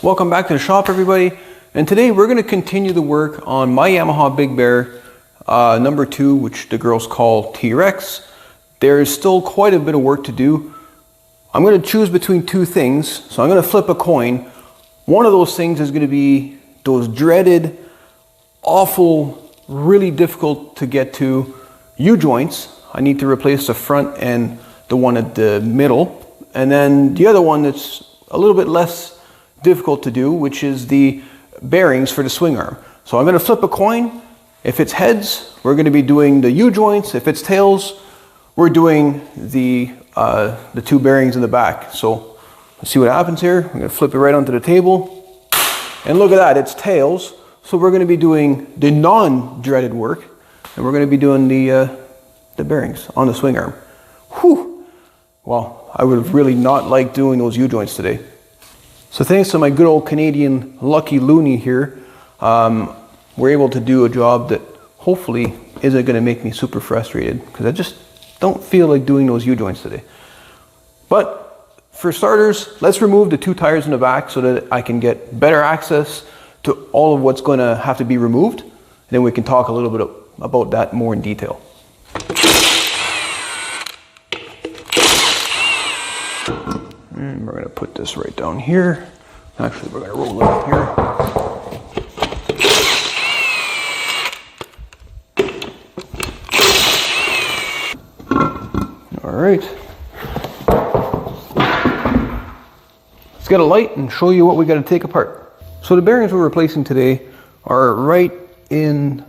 Welcome back to the shop, everybody. And today we're going to continue the work on my Yamaha Big Bear number 2, which the girls call T-Rex. There's still quite a bit of work to do. I'm going to choose between two things, so I'm going to flip a coin. One of those things is going to be those dreaded, awful, really difficult to get to U-joints. I need to replace the front and the one at the middle. And then the other one that's a little bit less difficult to do, which is the bearings for the swing arm. So I'm going to flip a coin. If it's heads, we're going to be doing the U-joints. If it's tails, we're doing the two bearings in the back. So let's see what happens here. I'm going to flip it right onto the table. And look at that, it's tails. So we're going to be doing the non-dreaded work, and we're going to be doing the bearings on the swing arm. Whew! Well, I would have really not liked doing those U-joints today. So thanks to my good old Canadian Lucky Looney here, we're able to do a job that hopefully isn't going to make me super frustrated, because I just don't feel like doing those U-joints today. But for starters, let's remove the two tires in the back so that I can get better access to all of what's going to have to be removed. And then we can talk a little bit about that more in detail. And we're going to put this right down here. Actually, we're going to roll it up here. All right. Let's get a light and show you what we got to take apart. So the bearings we're replacing today are right in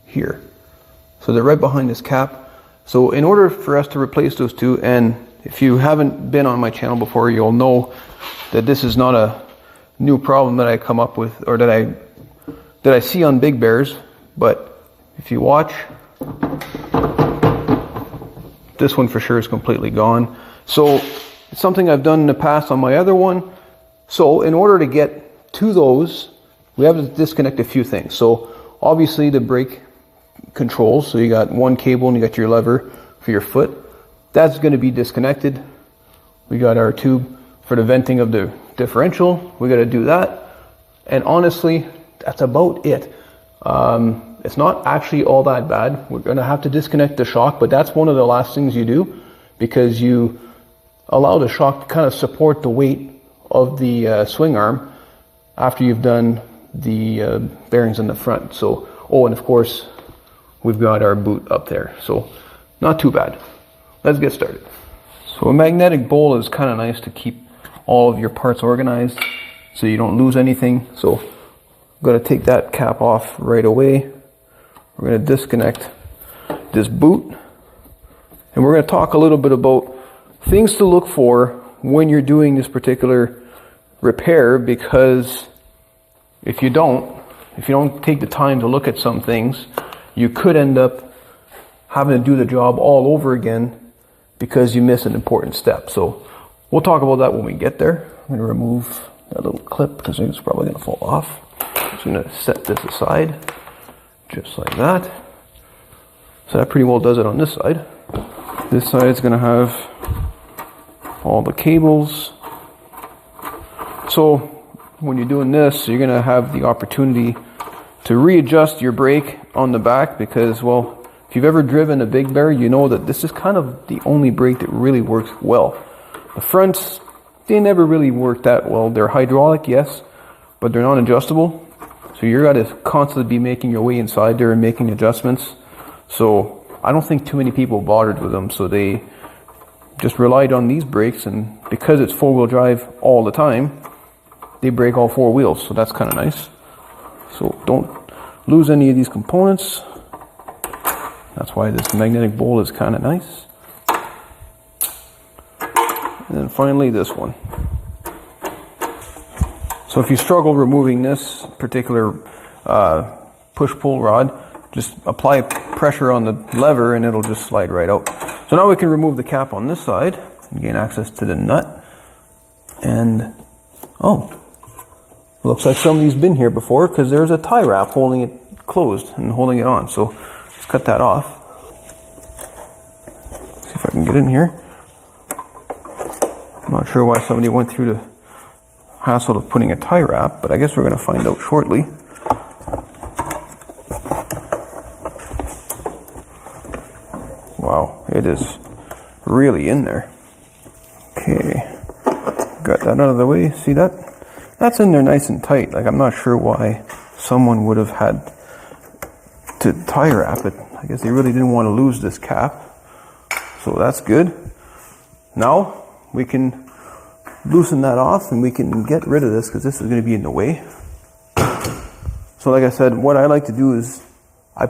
here. So they're right behind this cap. So in order for us to replace those two, and if you haven't been on my channel before, you'll know that this is not a new problem that I come up with, or that I see on Big Bears. But if you watch, this one for sure is completely gone. So it's something I've done in the past on my other one. So in order to get to those, we have to disconnect a few things. So obviously the brake controls. So you got one cable and you got your lever for your foot. That's going to be disconnected. We got our tube for the venting of the differential. We got to do that. And honestly, that's about it. It's not actually all that bad. We're going to have to disconnect the shock, but that's one of the last things you do, because you allow the shock to kind of support the weight of the swing arm after you've done the bearings in the front. So, oh, and of course, we've got our boot up there. So not too bad. Let's get started. So a magnetic bowl is kind of nice to keep all of your parts organized so you don't lose anything. So I'm going to take that cap off right away. We're going to disconnect this boot. And we're going to talk a little bit about things to look for when you're doing this particular repair, because if you don't take the time to look at some things, you could end up having to do the job all over again because you miss an important step. So we'll talk about that when we get there. I'm going to remove that little clip because it's probably going to fall off. I'm just going to set this aside, just like that. So that pretty well does it on this side. This side is going to have all the cables. So when you're doing this, you're going to have the opportunity to readjust your brake on the back, because, well, if you've ever driven a Big Bear, you know that this is kind of the only brake that really works well. The fronts, they never really work that well. They're hydraulic, yes, but they're not adjustable. So you're got to constantly be making your way inside there and making adjustments. So I don't think too many people bothered with them. So they just relied on these brakes, and because it's four-wheel drive all the time, they brake all four wheels. So that's kind of nice. So don't lose any of these components. That's why this magnetic bowl is kind of nice. And then finally this one. So if you struggle removing this particular push-pull rod, just apply pressure on the lever and it'll just slide right out. So now we can remove the cap on this side and gain access to the nut. And, oh, looks like somebody's been here before, because there's a tie wrap holding it closed and holding it on. So let's cut that off. See if I can get in here. I'm not sure why somebody went through the hassle of putting a tie wrap, but I guess we're going to find out shortly. Wow, it is really in there. Okay, got that out of the way. See that? That's in there nice and tight. Like, I'm not sure why someone would have had to tie wrap it. I guess they really didn't want to lose this cap. So that's good. Now we can loosen that off and we can get rid of this because this is going to be in the way. So like I said, what I like to do is I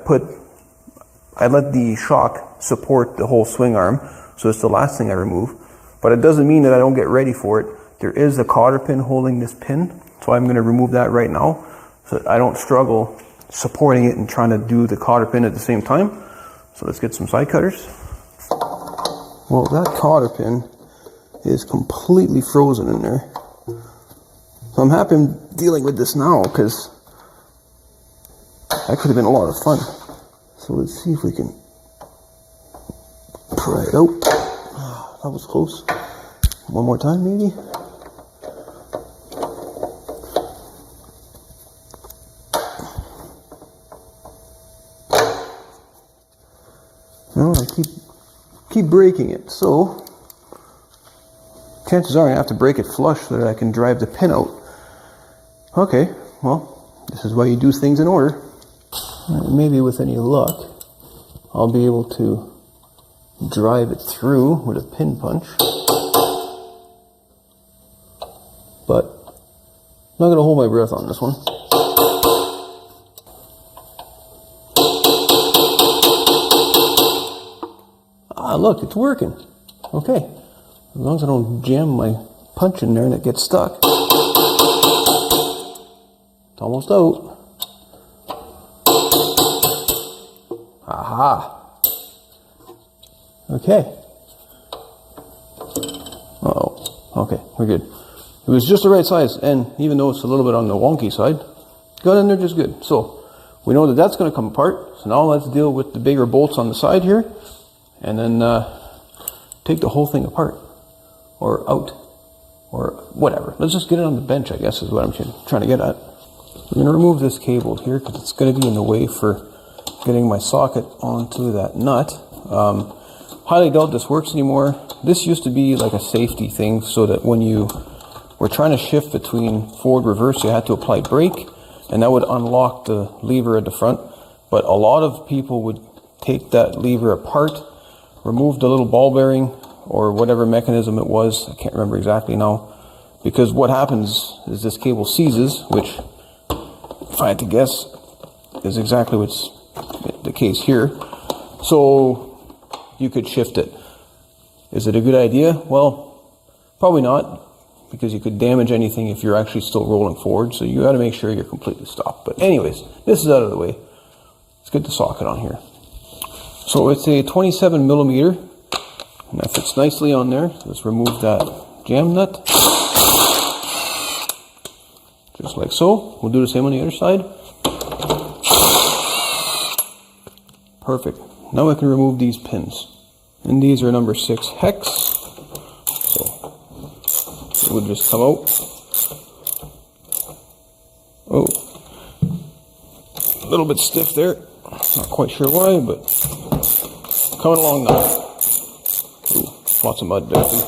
let the shock support the whole swing arm, so it's the last thing I remove. But it doesn't mean that I don't get ready for it. There is a cotter pin holding this pin, so I'm going to remove that right now so that I don't struggle supporting it and trying to do the cotter pin at the same time. So let's get some side cutters. Well, that cotter pin is completely frozen in there. So I'm happy I'm dealing with this now because that could have been a lot of fun. So let's see if we can pry it out. That was close. One more time, maybe. No, I keep breaking it. So chances are I have to break it flush so that I can drive the pin out. Okay, well, this is why you do things in order. Maybe with any luck, I'll be able to drive it through with a pin punch. But I'm not going to hold my breath on this one. Ah, look, it's working. Okay. As long as I don't jam my punch in there and it gets stuck. It's almost out. Aha. Okay. Uh-oh. Okay, we're good. It was just the right size, and even though it's a little bit on the wonky side, got in there just good. So we know that that's going to come apart. So now let's deal with the bigger bolts on the side here, and then take the whole thing apart, or out, or whatever. Let's just get it on the bench, I guess, is what I'm trying to get at. We're going to remove this cable here because it's going to be in the way for getting my socket onto that nut. Highly doubt this works anymore. This used to be like a safety thing so that when you were trying to shift between forward reverse, you had to apply brake, and that would unlock the lever at the front. But a lot of people would take that lever apart, remove the little ball bearing or whatever mechanism it was. I can't remember exactly now, because what happens is this cable seizes, which, if I had to guess, is exactly what's the case here. So you could shift it. Is it a good idea? Well, probably not, because you could damage anything if you're actually still rolling forward. So you got to make sure you're completely stopped. But anyways, this is out of the way. Let's get the socket on here. So it's a 27 millimeter, and that fits nicely on there. Let's remove that jam nut, just like so. We'll do the same on the other side. Perfect. Now I can remove these pins. And these are number 6 hex. So it would just come out. Oh, a little bit stiff there. Not quite sure why, but coming along now. Ooh, lots of mud there too.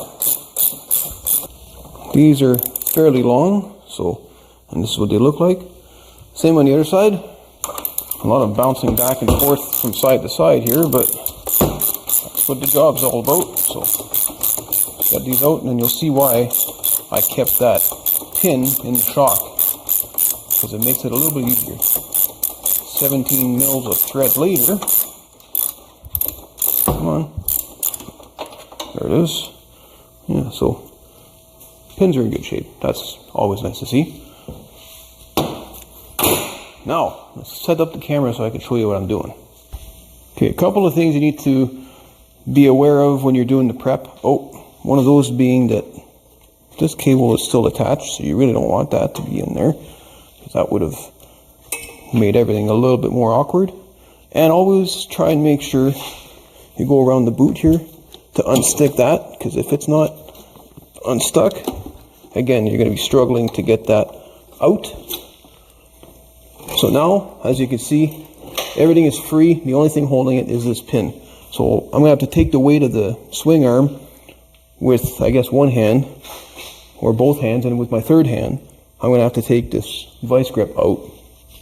These are fairly long, and this is what they look like. Same on the other side. A lot of bouncing back and forth from side to side here, but that's what the job's all about. So get these out, and then you'll see why I kept that pin in the shock, because it makes it a little bit easier. 17 mils of thread later. Come on. There it is. Yeah, so pins are in good shape. That's always nice to see. Now, let's set up the camera so I can show you what I'm doing. Okay, a couple of things you need to be aware of when you're doing the prep. Oh, one of those being that this cable is still attached, so you really don't want that to be in there, because that would have made everything a little bit more awkward. And always try and make sure you go around the boot here to unstick that, because if it's not unstuck, again, you're going to be struggling to get that out. So now, as you can see, everything is free. The only thing holding it is this pin. So I'm going to have to take the weight of the swing arm with, I guess, one hand, or both hands, and with my third hand, I'm going to have to take this vice grip out,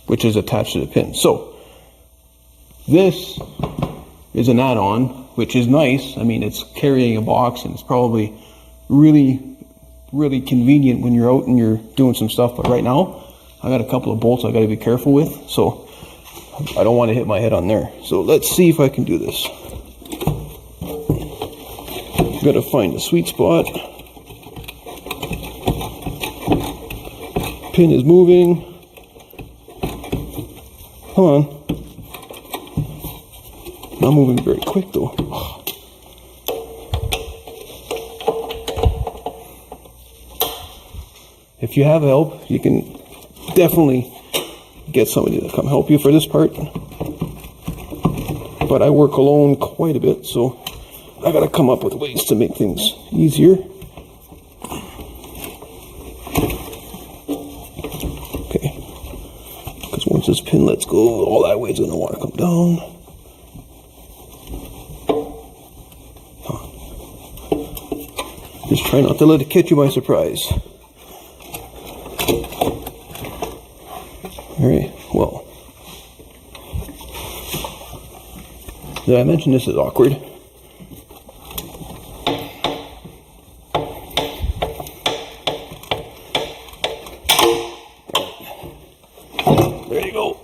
which is attached to the pin. So this is an add-on, which is nice. I mean, it's carrying a box, and it's probably really, really convenient when you're out and you're doing some stuff. But right now, I got a couple of bolts I got to be careful with, so I don't want to hit my head on there. So let's see if I can do this. Got to find the sweet spot. Pin is moving. Come on. Not moving very quick though. If you have help, you can definitely get somebody to come help you for this part. But I work alone quite a bit, so I gotta come up with ways to make things easier. Okay. Because once this pin lets go, all that weight's gonna want to come down. Just try not to let it catch you by surprise. Alright, well. Did I mention this is awkward? There you go.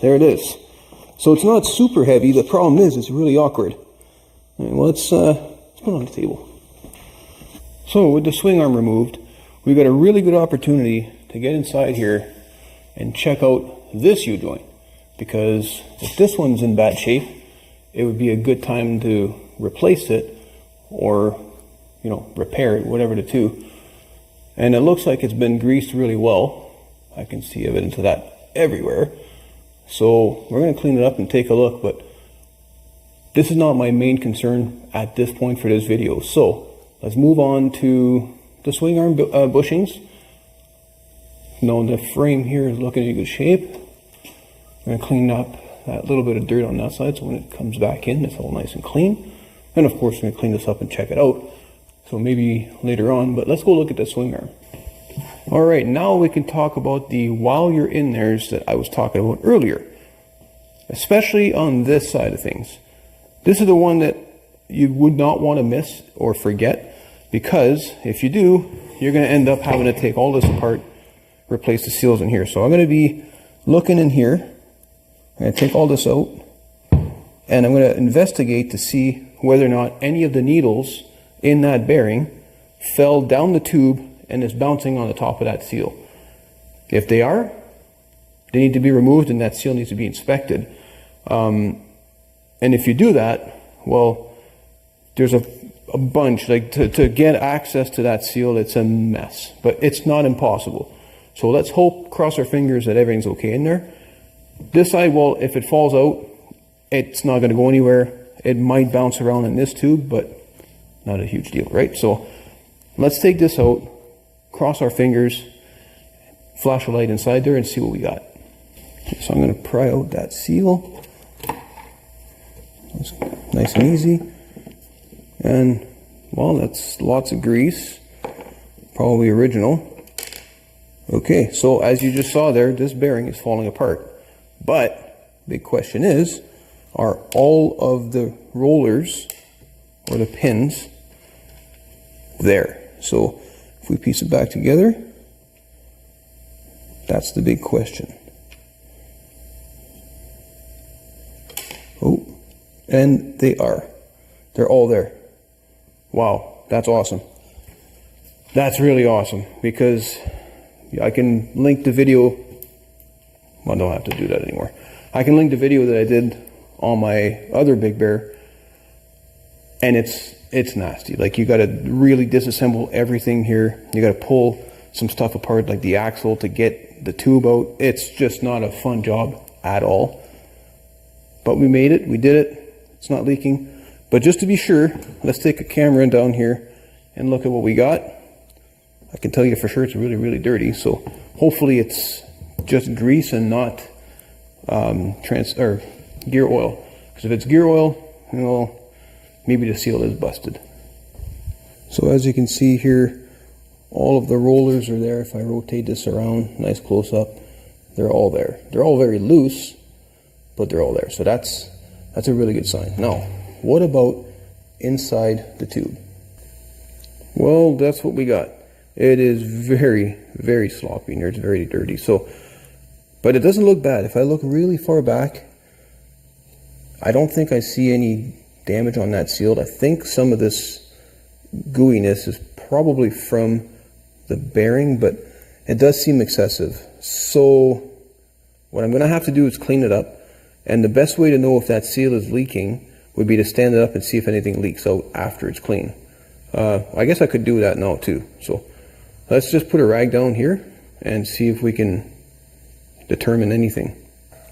There it is. So it's not super heavy. The problem is it's really awkward. All right, well, let's put it on the table. So with the swing arm removed, we've got a really good opportunity to get inside here and check out this U-joint. Because if this one's in bad shape, it would be a good time to replace it or, you know, repair it, whatever the two. And it looks like it's been greased really well. I can see evidence of that everywhere. So we're going to clean it up and take a look, but this is not my main concern at this point for this video. So let's move on to the swing arm bushings. Now the frame here is looking in good shape. I'm going to clean up that little bit of dirt on that side so when it comes back in, it's all nice and clean. And of course, we're going to clean this up and check it out. So maybe later on, but let's go look at the swing arm. All right, now we can talk about the while you're in there's that I was talking about earlier, especially on this side of things. This is the one that you would not want to miss or forget, because if you do, you're going to end up having to take all this apart, replace the seals in here. So I'm going to be looking in here. I'm going to take all this out, and I'm going to investigate to see whether or not any of the needles in that bearing fell down the tube and is bouncing on the top of that seal. If they are, they need to be removed and that seal needs to be inspected. And if you do that, well, there's a bunch, like to get access to that seal, it's a mess, but it's not impossible. So let's hope, cross our fingers that everything's okay in there. This side, well, if it falls out, it's not going to go anywhere. It might bounce around in this tube, but not a huge deal, right? So let's take this out, cross our fingers, flash a light inside there and see what we got. Okay, so I'm going to pry out that seal. That's nice and easy. And, well, that's lots of grease. Probably original. Okay, so as you just saw there, this bearing is falling apart. But, big question is, are all of the rollers, or the pins, there? So, if we piece it back together, that's the big question. Oh, and they are. They're all there. Wow, that's awesome. That's really awesome, because I can link the video. Well, I don't have to do that anymore. I can link the video that I did on my other Big Bear, and it's nasty. Like, you got to really disassemble everything here. You got to pull some stuff apart, like the axle, to get the tube out. It's just not a fun job at all. But we made it. We did it. It's not leaking. But just to be sure, let's take a camera down here and look at what we got. I can tell you for sure it's really, really dirty. So hopefully it's just grease and not gear oil. Because if it's gear oil, well, maybe the seal is busted. So as you can see here, all of the rollers are there. If I rotate this around, nice close up, they're all there. They're all very loose, but they're all there. So that's a really good sign. Now, what about inside the tube? Well, that's what we got. It is very, very sloppy in here. It's very dirty. So, but it doesn't look bad. If I look really far back, I don't think I see any damage on that seal. I think some of this gooiness is probably from the bearing, but it does seem excessive. So what I'm going to have to do is clean it up. And the best way to know if that seal is leaking would be to stand it up and see if anything leaks out after it's clean. I guess I could do that now too. So let's just put a rag down here and see if we can determine anything.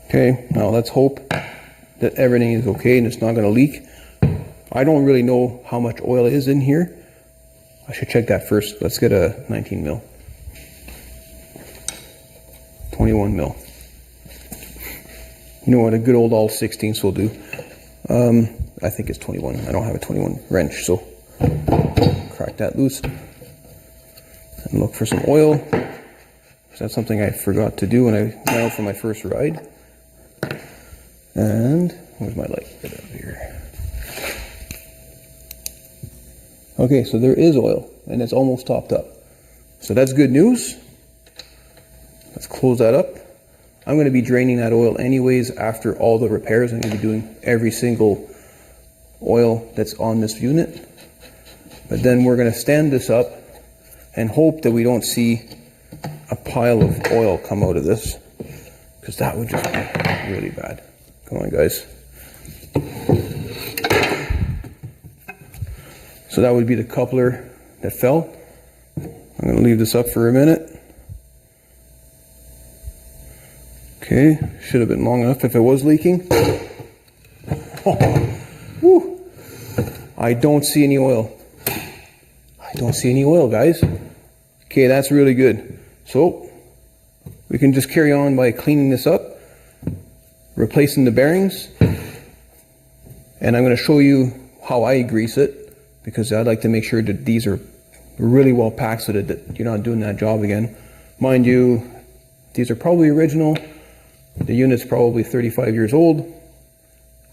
Okay, now let's hope that everything is okay and it's not going to leak. I don't really know how much oil is in here. I should check that first. Let's get a 19 mil. 21 mil. You know what, a good old all 16ths will do. I think it's 21. I don't have a 21 wrench, so crack that loose and look for some oil. That's something I forgot to do when I went out for my first ride. And where's my light? Get it up here. Okay, so there is oil and it's almost topped up. So that's good news. Let's close that up. I'm going to be draining that oil anyways after all the repairs. I'm going to be doing every single oil that's on this unit. But then we're going to stand this up and hope that we don't see a pile of oil come out of this, because that would just be really bad. Come on, guys. So that would be the coupler that fell. I'm going to leave this up for a minute. Okay, should have been long enough if it was leaking. Oh, whew. I don't see any oil. I don't see any oil, guys. Okay, that's really good. So we can just carry on by cleaning this up, replacing the bearings, and I'm going to show you how I grease it, because I'd like to make sure that these are really well packed so that you're not doing that job again. Mind you, these are probably original. The unit's probably 35 years old.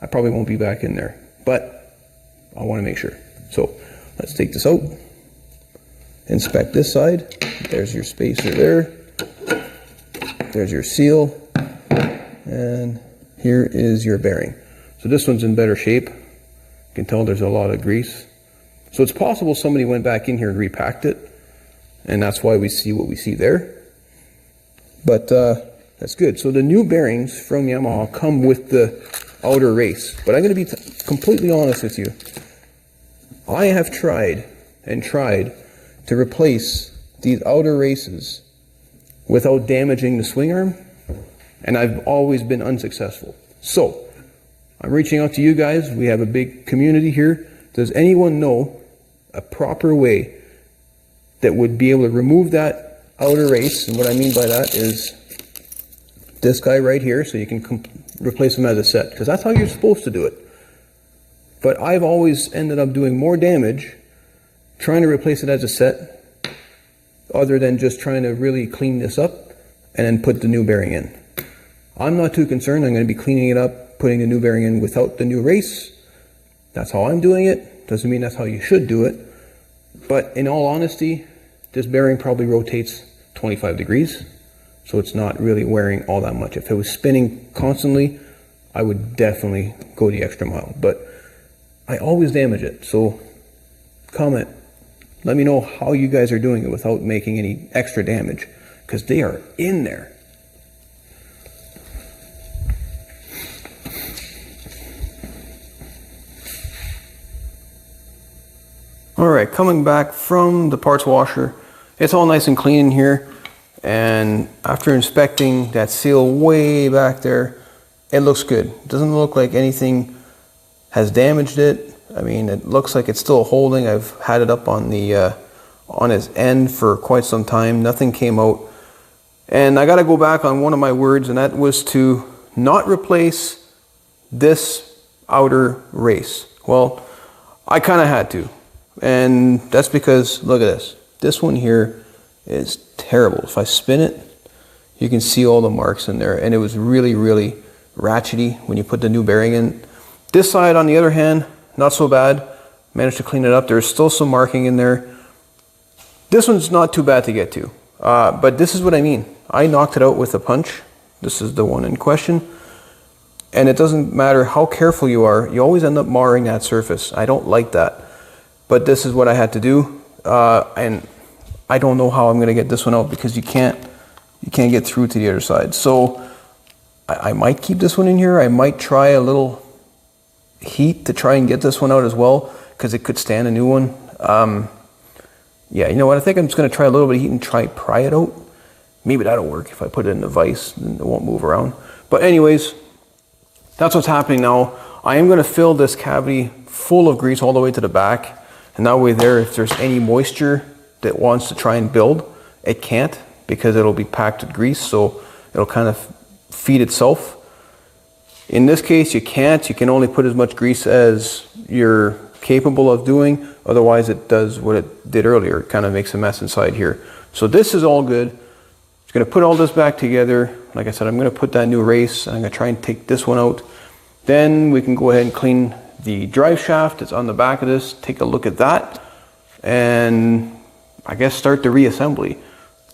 I probably won't be back in there, but I want to make sure. So let's take this out, inspect this side. There's your spacer there. There's your seal. And here is your bearing. So this one's in better shape. You can tell there's a lot of grease. So it's possible somebody went back in here and repacked it, and that's why we see what we see there. But that's good. So the new bearings from Yamaha come with the outer race. But I'm going to be completely honest with you. I have tried and tried to replace these outer races without damaging the swing arm, and I've always been unsuccessful. So I'm reaching out to you guys. We have a big community here. Does anyone know a proper way that would be able to remove that outer race? And what I mean by that is this guy right here, so you can replace them as a set, because that's how you're supposed to do it. But I've always ended up doing more damage trying to replace it as a set, other than just trying to really clean this up and then put the new bearing in. I'm not too concerned. I'm going to be cleaning it up, putting the new bearing in without the new race. That's how I'm doing it. Doesn't mean that's how you should do it. But in all honesty, this bearing probably rotates 25 degrees, so it's not really wearing all that much. If it was spinning constantly, I would definitely go the extra mile. But I always damage it. So comment. Let me know how you guys are doing it without making any extra damage, because they are in there. Alright, coming back from the parts washer, it's all nice and clean in here, and after inspecting that seal way back there, it looks good. It doesn't look like anything has damaged it. I mean, it looks like it's still holding. I've had it up on the on its end for quite some time. Nothing came out. And I got to go back on one of my words, and that was to not replace this outer race. Well, I kind of had to. And that's because, look at this. This one here is terrible. If I spin it, you can see all the marks in there. And it was really, really ratchety when you put the new bearing in. This side, on the other hand, not so bad. Managed to clean it up. There's still some marking in there. This one's not too bad to get to. But this is what I mean. I knocked it out with a punch. This is the one in question. And it doesn't matter how careful you are, you always end up marring that surface. I don't like that. But this is what I had to do. And I don't know how I'm going to get this one out because you can't get through to the other side. So I might keep this one in here. I might try a little heat to try and get this one out as well, because it could stand a new one. Yeah, you know what? I think I'm just going to try a little bit of heat and try pry it out. Maybe that'll work if I put it in the vise, then it won't move around. But anyways, that's what's happening now. I am going to fill this cavity full of grease all the way to the back. And that way there, if there's any moisture that wants to try and build, it can't, because it'll be packed with grease. So it'll kind of feed itself. In this case, you can't. You can only put as much grease as you're capable of doing. Otherwise, it does what it did earlier. It kind of makes a mess inside here. So this is all good. Just going to put all this back together. Like I said, I'm going to put that new race. I'm going to try and take this one out. Then we can go ahead and clean the drive shaft that's on the back of this. Take a look at that. And I guess start the reassembly.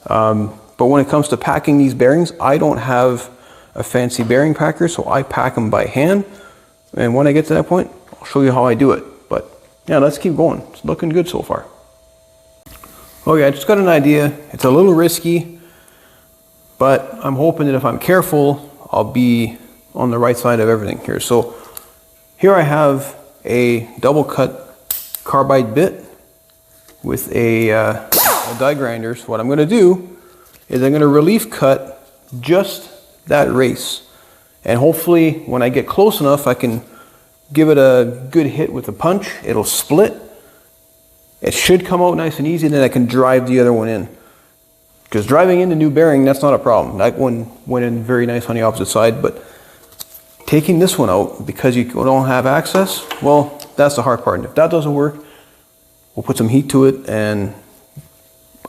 But when it comes to packing these bearings, I don't have a fancy bearing packer, so I pack them by hand. And when I get to that point, I'll show you how I do it. But yeah, let's keep going. It's looking good so far. Okay, I just got an idea. It's a little risky, but I'm hoping that if I'm careful, I'll be on the right side of everything here. So here I have a double cut carbide bit with a die grinder. So what I'm going to do is I'm going to relief cut just that race, and hopefully when I get close enough I can give it a good hit with a punch. It'll split. It should come out nice and easy, and then I can drive the other one in, because driving in the new bearing, that's not a problem. That one went in very nice on the opposite side, but taking this one out because you don't have access, well, that's the hard part. And if that doesn't work, we'll put some heat to it and,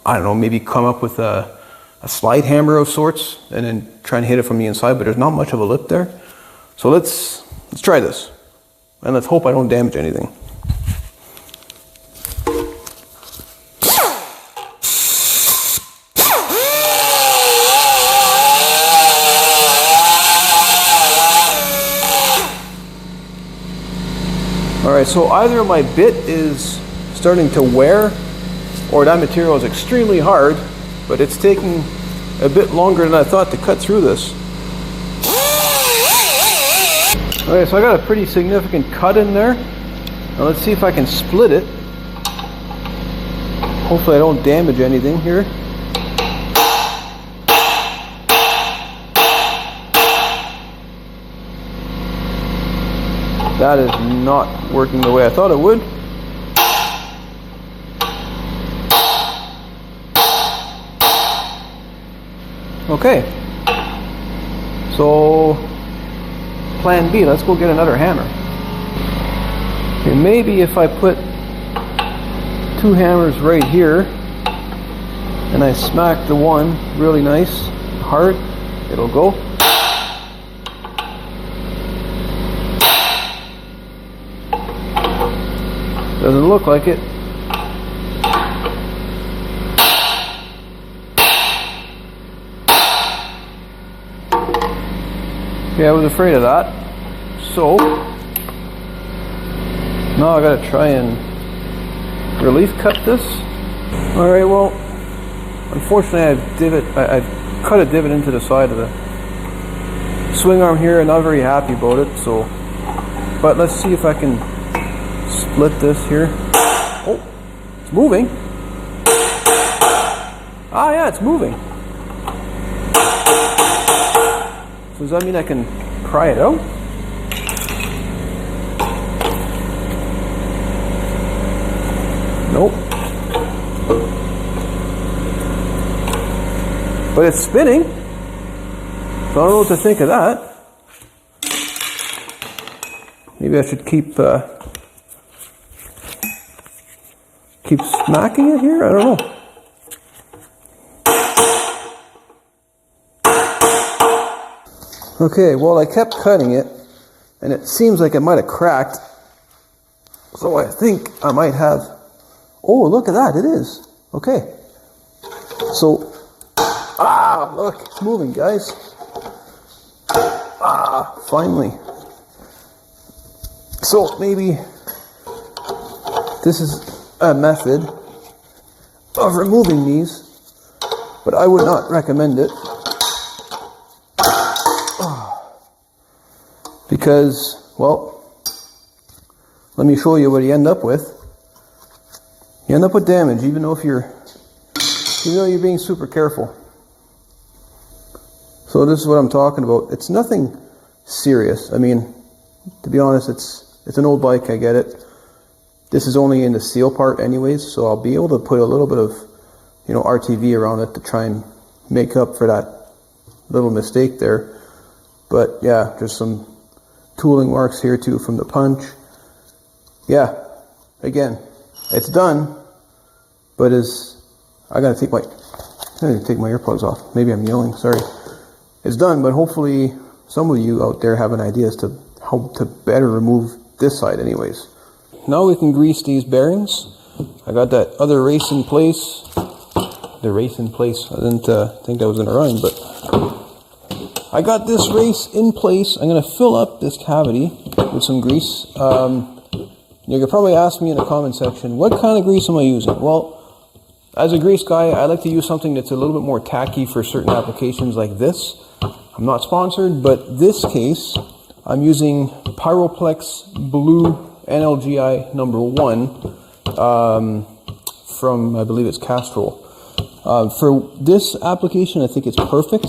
I don't know, maybe come up with a slide hammer of sorts and then try and hit it from the inside, but there's not much of a lip there. So let's try this, and let's hope I don't damage anything. All right, so either my bit is starting to wear, or that material is extremely hard, but it's taking a bit longer than I thought to cut through this. Okay, so I got a pretty significant cut in there. Now let's see if I can split it. Hopefully I don't damage anything here. That is not working the way I thought it would. Okay, so plan B, let's go get another hammer. Okay, maybe if I put two hammers right here and I smack the one really nice, hard, it'll go. Doesn't look like it. Okay, I was afraid of that. So now I gotta try and relief cut this. Alright, well, unfortunately I've cut a divot into the side of the swing arm here, and not very happy about it, so, but let's see if I can split this here. Oh, it's moving. Ah, yeah, it's moving. So does that mean I can pry it out? Nope. But it's spinning. So I don't know what to think of that. Maybe I should keep smacking it here? I don't know. Okay, well I kept cutting it and it seems like it might have cracked. So I think I might have, oh look at that, it is. Okay. So, look, it's moving guys. Finally. So maybe this is a method of removing these, but I would not recommend it. Because, well, let me show you what you end up with. You end up with damage, even though you're being super careful. So this is what I'm talking about. It's nothing serious. I mean, to be honest, it's an old bike, I get it. This is only in the seal part anyways, so I'll be able to put a little bit of, RTV around it to try and make up for that little mistake there. But yeah, there's some tooling marks here too from the punch. Yeah, again, it's done, but I gotta take my earplugs off. Maybe I'm yelling, sorry. It's done, but hopefully some of you out there have an idea as to how to better remove this side anyways. Now we can grease these bearings. I got that other race in place. The race in place. I didn't think that was gonna rhyme, but I got this race in place. I'm gonna fill up this cavity with some grease. You could probably ask me in the comment section, what kind of grease am I using? Well, as a grease guy, I like to use something that's a little bit more tacky for certain applications like this. I'm not sponsored, but this case, I'm using Pyroplex Blue NLGI number 1 from, I believe it's Castrol. For this application, I think it's perfect.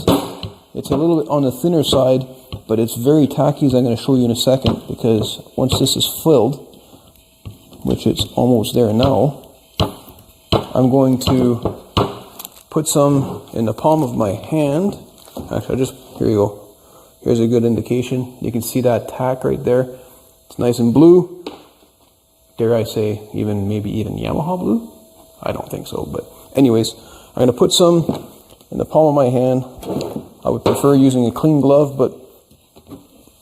It's a little bit on the thinner side, but it's very tacky, as I'm going to show you in a second, because once this is filled, which it's almost there now, I'm going to put some in the palm of my hand. Actually, here you go. Here's a good indication. You can see that tack right there. It's nice and blue. Dare I say, maybe even Yamaha blue? I don't think so, but anyways, I'm going to put some in the palm of my hand. I would prefer using a clean glove, but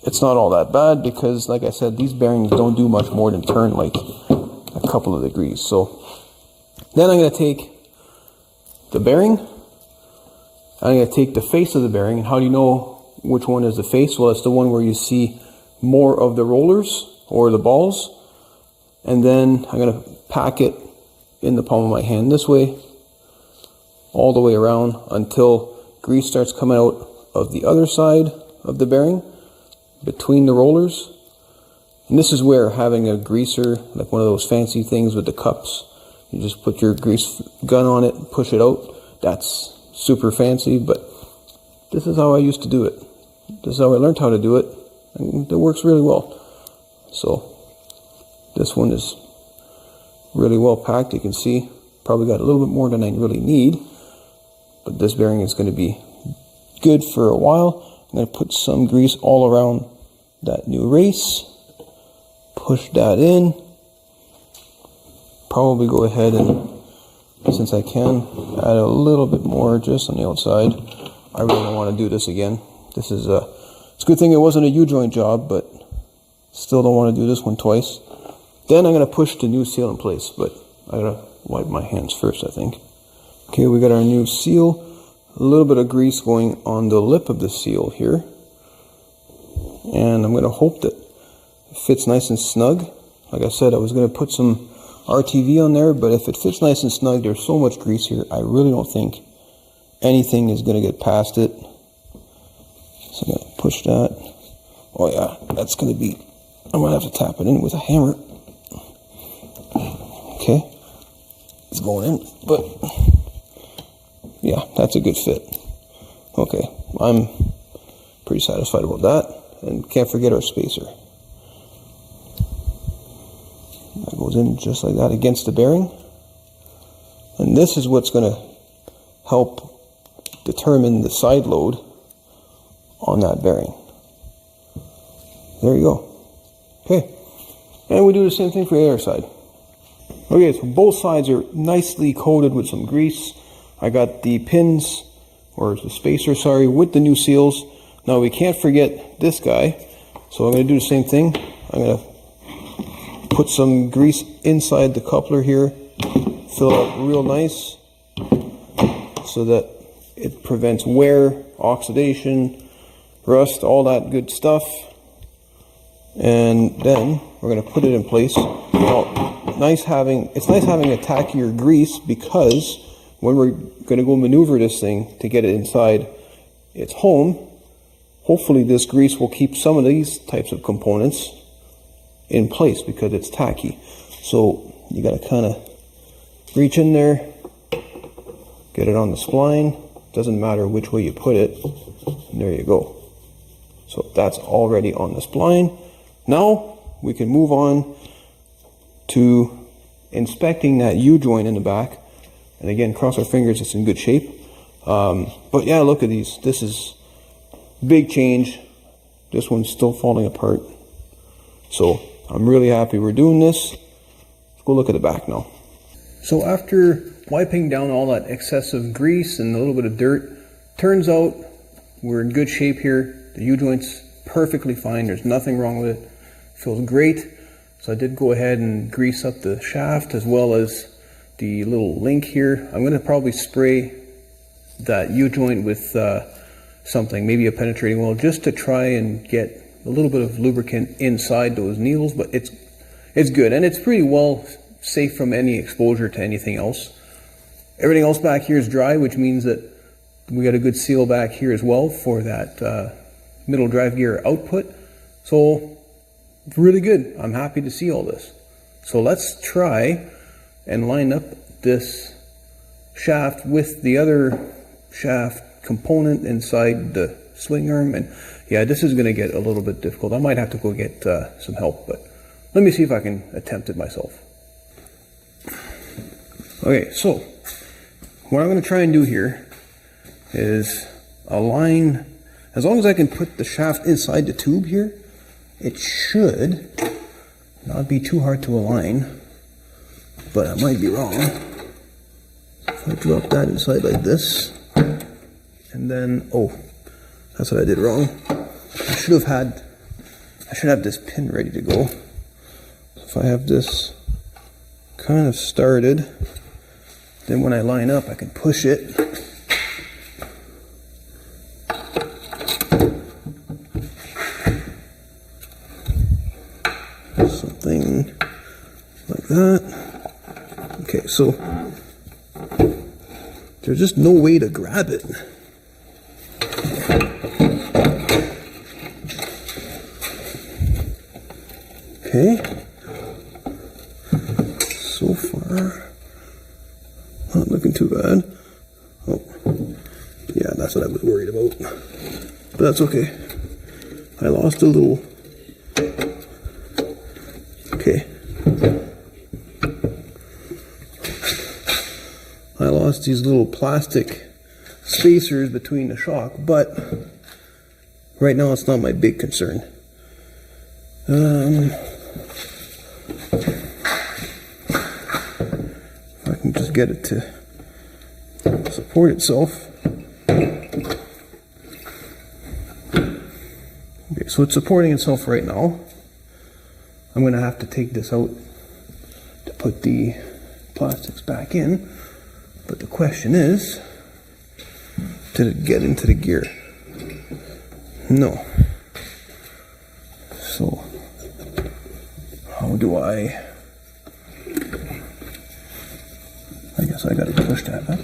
it's not all that bad because, like I said, these bearings don't do much more than turn like a couple of degrees. So then I'm going to take the bearing. I'm going to take the face of the bearing. And how do you know which one is the face? Well, it's the one where you see more of the rollers or the balls. And then I'm going to pack it in the palm of my hand this way, all the way around until grease starts coming out of the other side of the bearing between the rollers. And this is where having a greaser, like one of those fancy things with the cups, you just put your grease gun on it and push it out. That's super fancy, but this is how I used to do it. This is how I learned how to do it, and it works really well. So this one is really well packed. You can see probably got a little bit more than I really need, but this bearing is going to be good for a while. I'm going to put some grease all around that new race, push that in, probably go ahead and, since I can, add a little bit more just on the outside. I really don't want to do this again. This is it's a good thing it wasn't a U-joint job, but still don't want to do this one twice. Then I'm going to push the new seal in place, but I got to wipe my hands first, I think. Okay, we got our new seal. A little bit of grease going on the lip of the seal here. And I'm going to hope that it fits nice and snug. Like I said, I was going to put some RTV on there, but if it fits nice and snug, there's so much grease here, I really don't think anything is going to get past it. So I'm going to push that. Oh yeah, that's going to be, I'm going to have to tap it in with a hammer. Okay, it's going in, but yeah, that's a good fit. Okay, I'm pretty satisfied about that. And can't forget our spacer. That goes in just like that against the bearing. And this is what's going to help determine the side load on that bearing. There you go. Okay. And we do the same thing for the other side. Okay, so both sides are nicely coated with some grease. I got the pins, or the spacer, sorry, with the new seals. Now we can't forget this guy. So I'm going to do the same thing. I'm going to put some grease inside the coupler here. Fill it up real nice so that it prevents wear, oxidation, rust, all that good stuff. And then we're going to put it in place. Now, it's nice having a tackier grease, because when we're going to go maneuver this thing to get it inside its home, hopefully this grease will keep some of these types of components in place because it's tacky. So you got to kind of reach in there, get it on the spline. Doesn't matter which way you put it. And there you go. So that's already on the spline. Now we can move on to inspecting that U-joint in the back. And again, cross our fingers, it's in good shape. But yeah, look at these. This is big change. This one's still falling apart. So I'm really happy we're doing this. Let's go look at the back now. So after wiping down all that excessive grease and a little bit of dirt, turns out we're in good shape here. The U-joint's perfectly fine. There's nothing wrong with it. Feels great. So I did go ahead and grease up the shaft as well as the little link here. I'm going to probably spray that U-joint with something, maybe a penetrating oil, just to try and get a little bit of lubricant inside those needles. But it's good, and it's pretty well safe from any exposure to anything else. Everything else back here is dry, which means that we got a good seal back here as well for that middle drive gear output. So really good. I'm happy to see all this. So let's try and line up this shaft with the other shaft component inside the swing arm. And yeah, this is going to get a little bit difficult. I might have to go get some help, but let me see if I can attempt it myself. Okay, so what I'm going to try and do here is align, as long as I can put the shaft inside the tube here, it should not be too hard to align, but I might be wrong. If I drop that inside like this, and then, oh, that's what I did wrong. I should have this pin ready to go. If I have this kind of started, then when I line up, I can push it. Something like that. Okay, so there's just no way to grab it. Okay, so far not looking too bad. Oh, yeah, that's what I was worried about, but that's okay. I lost a little. Okay, I lost these little plastic spacers between the shock, but right now it's not my big concern. If I can just get it to support itself. Okay, so it's supporting itself right now. I'm going to have to take this out to put the plastics back in. But the question is, did it get into the gear? No. So, how do I guess I got to push that up.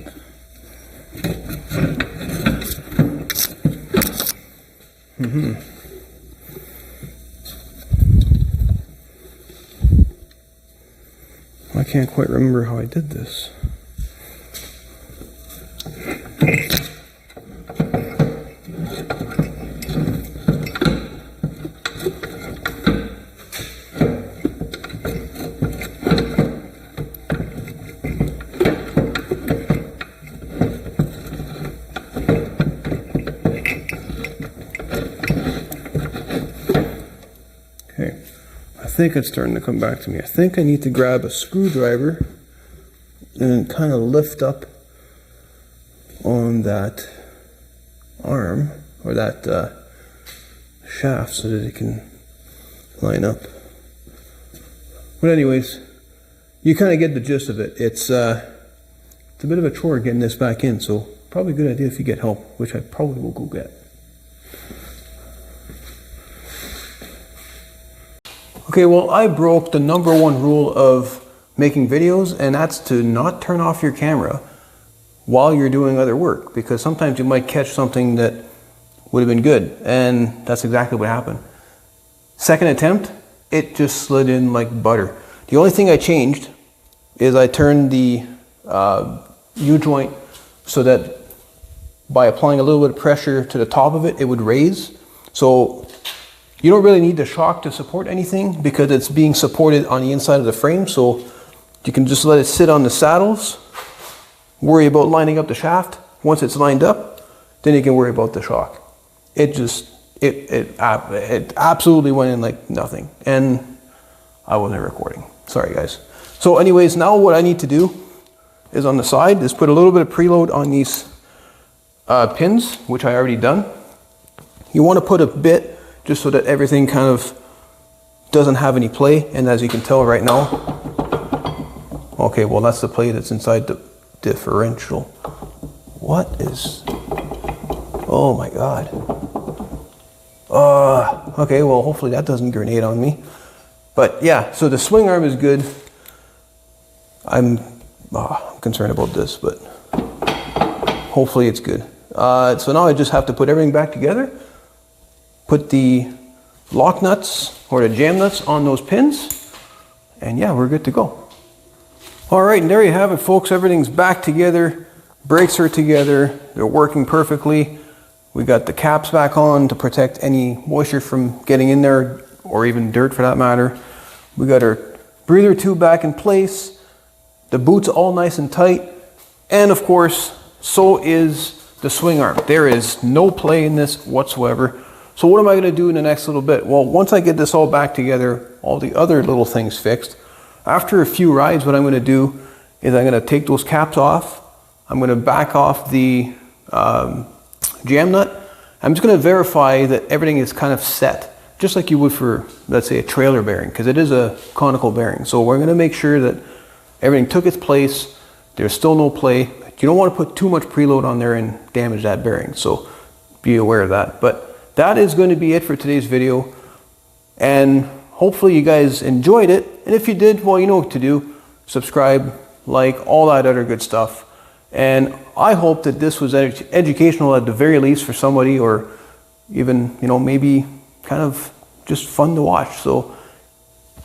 I can't quite remember how I did this. think it's starting to come back to me. I think I need to grab a screwdriver and kind of lift up on that arm or that shaft so that it can line up. But anyways, you kind of get the gist of it. It's a bit of a chore getting this back in, so probably a good idea if you get help, which I probably will go get. Okay, well, I broke the #1 rule of making videos, and that's to not turn off your camera while you're doing other work, because sometimes you might catch something that would have been good, and that's exactly what happened. Second attempt, it just slid in like butter. The only thing I changed is I turned the U-joint so that by applying a little bit of pressure to the top of it, it would raise. So you don't really need the shock to support anything because it's being supported on the inside of the frame. So you can just let it sit on the saddles, worry about lining up the shaft. Once it's lined up, then you can worry about the shock. It absolutely went in like nothing. And I wasn't recording. Sorry guys. So anyways, now what I need to do is on the side is put a little bit of preload on these pins, which I already done. You want to put a bit just so that everything kind of doesn't have any play. And as you can tell right now, okay, well that's the play that's inside the differential. What is, oh my God. Okay, well hopefully that doesn't grenade on me. But yeah, so the swing arm is good. I'm concerned about this, but hopefully it's good. So now I just have to put everything back together, put the lock nuts or the jam nuts on those pins, and yeah, we're good to go. All right, and there you have it, folks. Everything's back together. Brakes are together. They're working perfectly. We got the caps back on to protect any moisture from getting in there, or even dirt for that matter. We got our breather tube back in place. The boots all nice and tight. And of course, so is the swing arm. There is no play in this whatsoever. So what am I going to do in the next little bit? Well, once I get this all back together, all the other little things fixed, after a few rides, what I'm going to do is I'm going to take those caps off. I'm going to back off the jam nut. I'm just going to verify that everything is kind of set, just like you would for, let's say, a trailer bearing, because it is a conical bearing. So we're going to make sure that everything took its place. There's still no play. You don't want to put too much preload on there and damage that bearing. So be aware of that. But that is going to be it for today's video. And hopefully you guys enjoyed it. And if you did, well, you know what to do. Subscribe, like, all that other good stuff. And I hope that this was educational at the very least for somebody, or even, you know, maybe kind of just fun to watch. So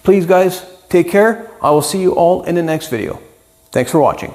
please guys, take care. I will see you all in the next video. Thanks for watching.